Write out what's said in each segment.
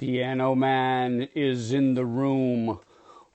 Piano Man is in the room.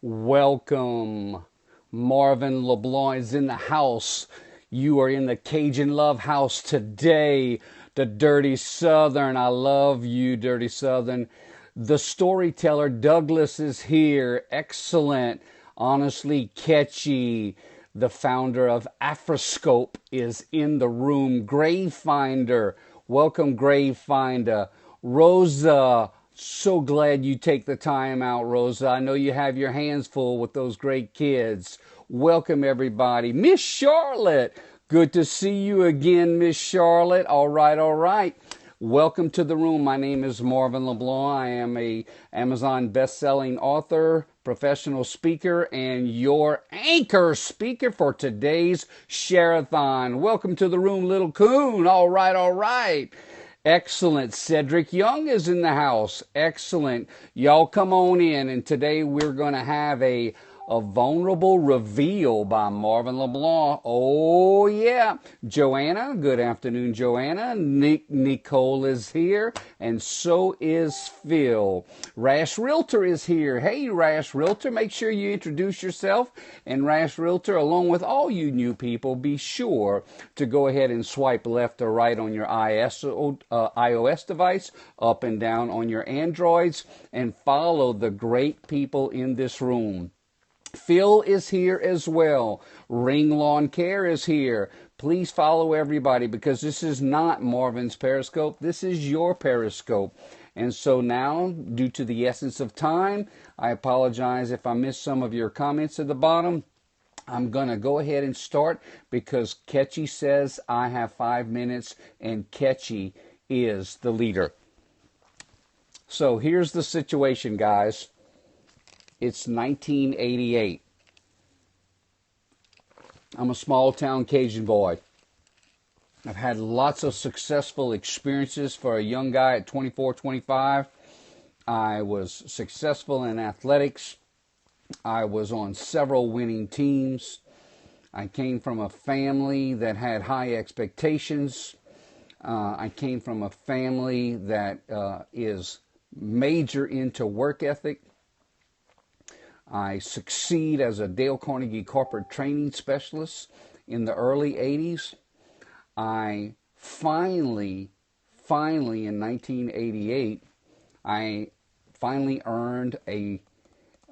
Welcome. MarvinLeBlanc is in the house. You are in the Cajun Love House today. The Dirty Southern. I love you, Dirty Southern. The storyteller Douglas is here. Excellent. Honestly catchy. The founder of Periscope is in the room. Gravefinder. Welcome, Gravefinder. Rosa. So glad you take the time out, Rosa. I know you have your hands full with those great kids. Welcome, everybody. Miss Charlotte. Good to see you again, Miss Charlotte. All right, all right. Welcome to the room. My name is MarvinLeBlanc. I am a Amazon best-selling author, professional speaker, and your anchor speaker for today's Share-a-thon. Welcome to the room, Little Coon. All right, all right. Excellent. Cedric Young is in the house. Excellent. Y'all come on in, and today we're going to have a vulnerable reveal by MarvinLeBlanc. Oh, yeah. Joanna, good afternoon, Joanna. Nicole is here, and so is Phil. Rash Realtor is here. Hey, Rash Realtor, make sure you introduce yourself. And Rash Realtor, along with all you new people, be sure to go ahead and swipe left or right on your iOS device, up and down on your Androids, and follow the great people in this room. Phil is here as well. Ring Lawn Care is here. Please follow everybody because this is not Marvin's Periscope. This is your Periscope. And so now, due to the essence of time, I apologize if I missed some of your comments at the bottom. I'm going to go ahead and start because Ketchy says I have 5 minutes and Ketchy is the leader. So here's the situation, guys. It's 1988. I'm a small town Cajun boy. I've had lots of successful experiences for a young guy at 24, 25. I was successful in athletics. I was on several winning teams. I came from a family that had high expectations. I came from a family that is major into work ethic. I succeed as a Dale Carnegie corporate training specialist in the early 80s. I finally in 1988, I finally earned an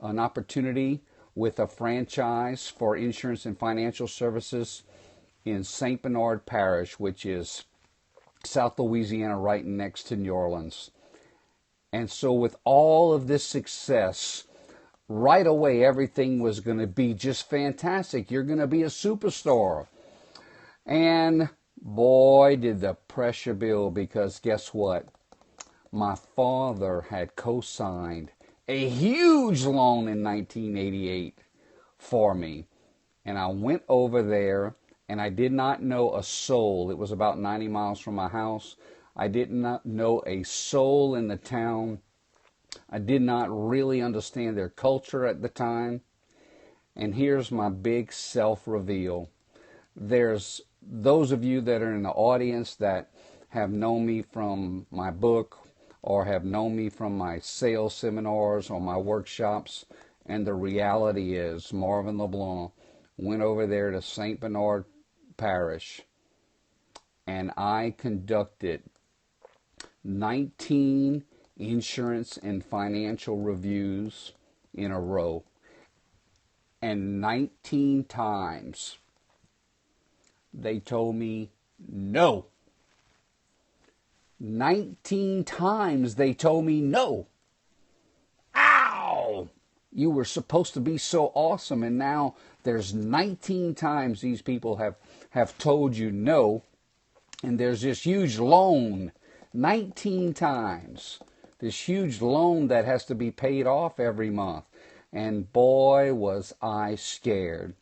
opportunity with a franchise for insurance and financial services in St. Bernard Parish, which is South Louisiana, right next to New Orleans. And so with all of this success, right away, everything was going to be just fantastic. You're going to be a superstar. And boy, did the pressure build, because guess what? My father had co-signed a huge loan in 1988 for me. And I went over there, and I did not know a soul. It was about 90 miles from my house. I did not know a soul in the town. I did not really understand their culture at the time. And here's my big self-reveal. There's those of you that are in the audience that have known me from my book or have known me from my sales seminars or my workshops. And the reality is MarvinLeBlanc went over there to St. Bernard Parish, and I conducted 19 insurance and financial reviews in a row. And 19 times they told me no. 19 times they told me no. Ow! You were supposed to be so awesome, and now there's 19 times these people have told you no, and there's this huge loan. 19 times. This huge loan that has to be paid off every month. And boy, was I scared.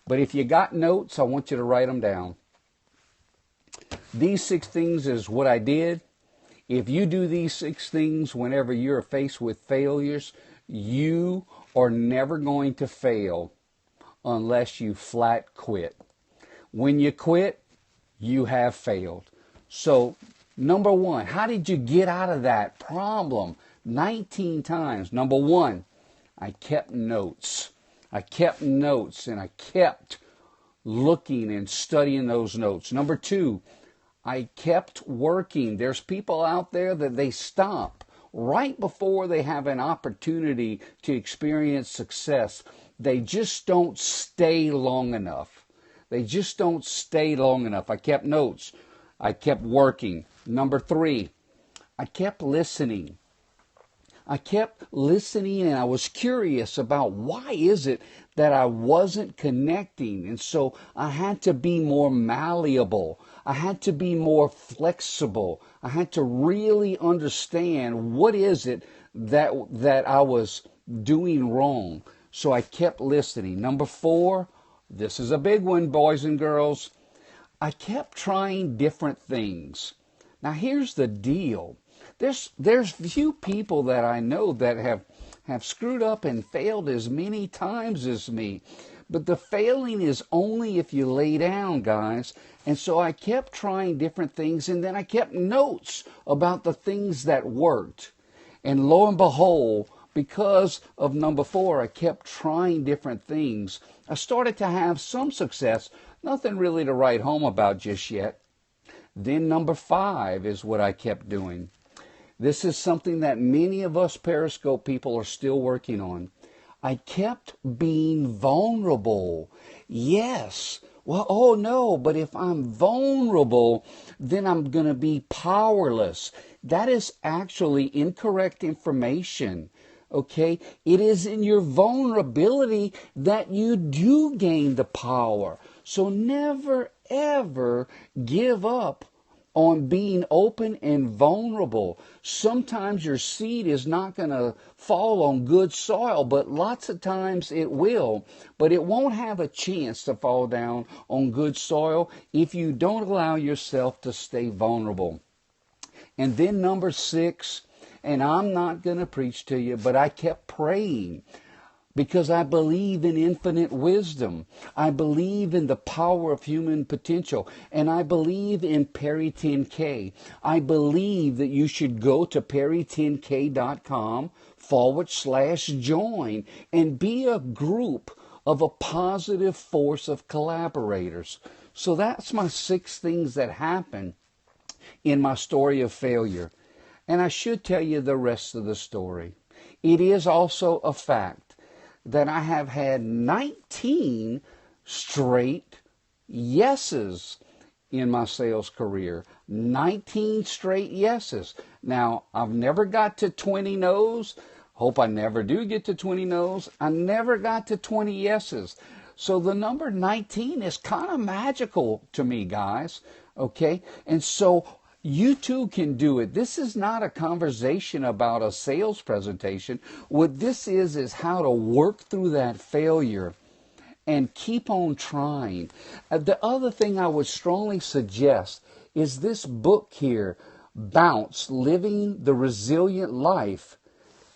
But if you got notes, I want you to write them down. These 6 things is what I did. If you do these 6 things whenever you're faced with failures, you are never going to fail unless you flat quit. When you quit, you have failed. So, number 1, how did you get out of that problem? 19 times. Number one, I kept notes. I kept notes and I kept looking and studying those notes. Number two, I kept working. There's people out there that they stop right before they have an opportunity to experience success. They just don't stay long enough. They just don't stay long enough. I kept notes. I kept working. Number three, I kept listening. I kept listening and I was curious about why is it that I wasn't connecting. And so I had to be more malleable. I had to be more flexible. I had to really understand what is it that I was doing wrong. So I kept listening. Number four, this is a big one, boys and girls. I kept trying different things. Now here's the deal. There's few people that I know that have screwed up and failed as many times as me. But the failing is only if you lay down, guys. And so I kept trying different things, and then I kept notes about the things that worked. And lo and behold, because of number four, I kept trying different things. I started to have some success, nothing really to write home about just yet. Then number five is what I kept doing. This is something that many of us Periscope people are still working on. I kept being vulnerable. Yes. Well, oh no, but if I'm vulnerable, then I'm going to be powerless. That is actually incorrect information. Okay? It is in your vulnerability that you do gain the power. So never, ever give up on being open and vulnerable. Sometimes your seed is not going to fall on good soil, but lots of times it will. But it won't have a chance to fall down on good soil if you don't allow yourself to stay vulnerable. And then number six, and I'm not going to preach to you, but I kept praying. Because I believe in infinite wisdom. I believe in the power of human potential. And I believe in Peri 10K. I believe that you should go to peri10k.com/join and be a group of a positive force of collaborators. So that's my 6 things that happened in my story of failure. And I should tell you the rest of the story. It is also a fact that I have had 19 straight yeses in my sales career. 19 straight yeses. Now, I've never got to 20 no's. Hope I never do get to 20 no's. I never got to 20 yeses. So the number 19 is kind of magical to me, guys. Okay? And so you too can do it. This is not a conversation about a sales presentation. What this is how to work through that failure and keep on trying. The other thing I would strongly suggest is this book here, Bounce, Living the Resilient Life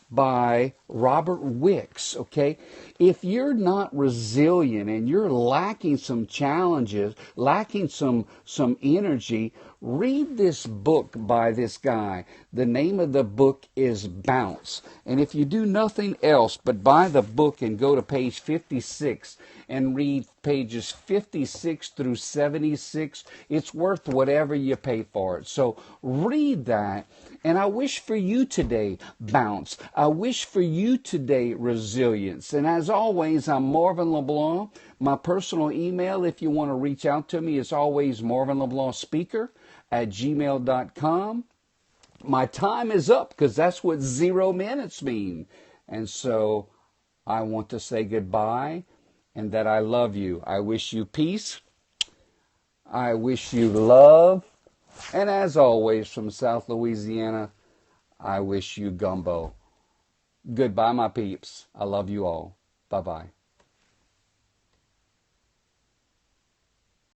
by Robert Wicks, okay? If you're not resilient and you're lacking some challenges, lacking some energy, read this book by this guy. The name of the book is Bounce. And if you do nothing else but buy the book and go to page 56 and read pages 56 through 76, it's worth whatever you pay for it. So read that. And I wish for you today bounce. I wish for you today resilience. And as always, I'm Marvin LeBlanc. My personal email, if you want to reach out to me, is always marvinleblancspeaker@gmail.com. My time is up because that's what 0 minutes mean. And so I want to say goodbye and that I love you. I wish you peace. I wish you love. And as always, from South Louisiana, I wish you gumbo. Goodbye, my peeps. I love you all. Bye-bye.